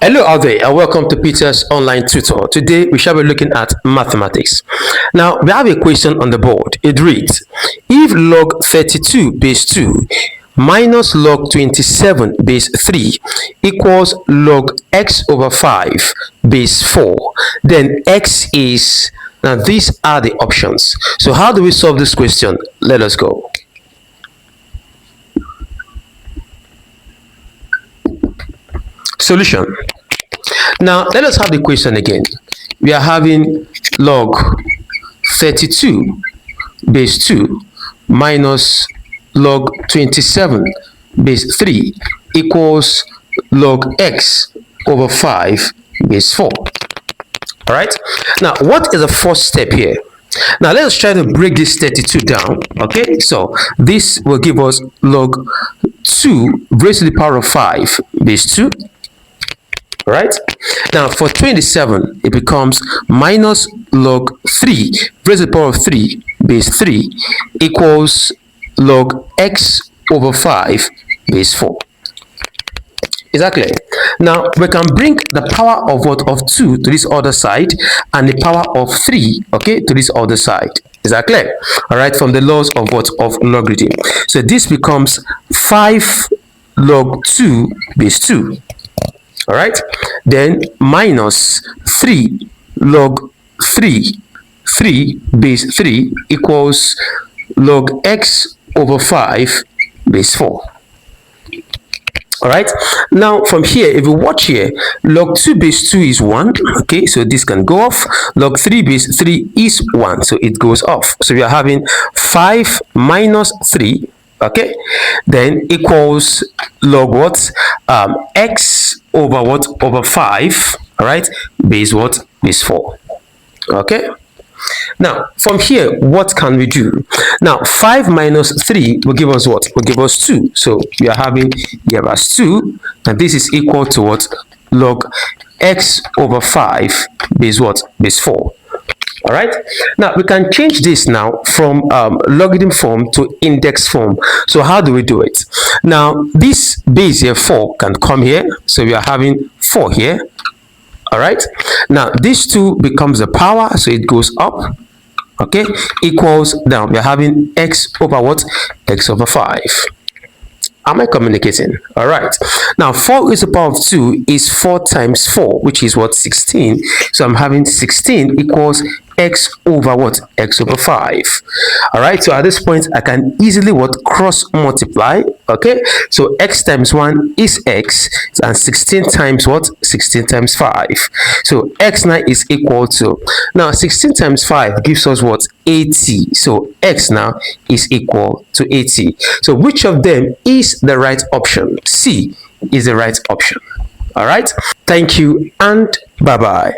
Hello out there and welcome to Peter's online tutor. Today we shall be looking at mathematics. Now we have a question on the board. It reads, if log 32 base 2 minus log 27 base 3 equals log x over 5 base 4, then x is, now these are the options. So how do we solve this question? Let us go. Solution. Now let us have the question again. We are having log 32 base 2 minus log 27 base 3 equals log x over 5 base 4. All right, now what is the first step here? Now let's try to break this 32 down. Okay, so this will give us log 2 raised to the power of 5 base 2. Right, now for 27 it becomes minus log 3 raised to the power of 3 base 3 equals log x over 5 base 4. Is that clear? Now we can bring the power of what, of 2 to this other side and the power of 3, okay, to this other side. Is that clear? All right, from the laws of what, of logarithm. So this becomes 5 log 2 base 2. All right, then minus 3 log 3 base 3 equals log x over 5 base 4. All right, now from here, if you watch here, log 2 base 2 is 1. Okay, so this can go off. Log 3 base 3 is 1, so it goes off. So we are having 5 minus 3, okay, then equals log what, x over what, over 5, all right, base what, base 4. Okay, now from here what can we do? Now 5 minus 3 will give us what, will give us 2. So we are having here as 2, and this is equal to what, log x over 5 base what, base 4. All right, now we can change this now from logarithm form to index form. So how do we do it? Now this base here 4 can come here, so we are having 4 here. All right, now this 2 becomes the power, so it goes up, okay, equals, now we are having x over what, x over 5. Am I communicating? All right, now 4 raised to the power of 2 is 4 times 4, which is what, 16. So I'm having 16 equals x over what, x over 5. All right, so at this point I can easily what, cross multiply. Okay, so x times 1 is x, and 16 times what, 16 times 5. So x now is equal to, now 16 times 5 gives us what, 80. So x now is equal to 80. So which of them is the right option? C is the right option. All right, thank you and bye bye.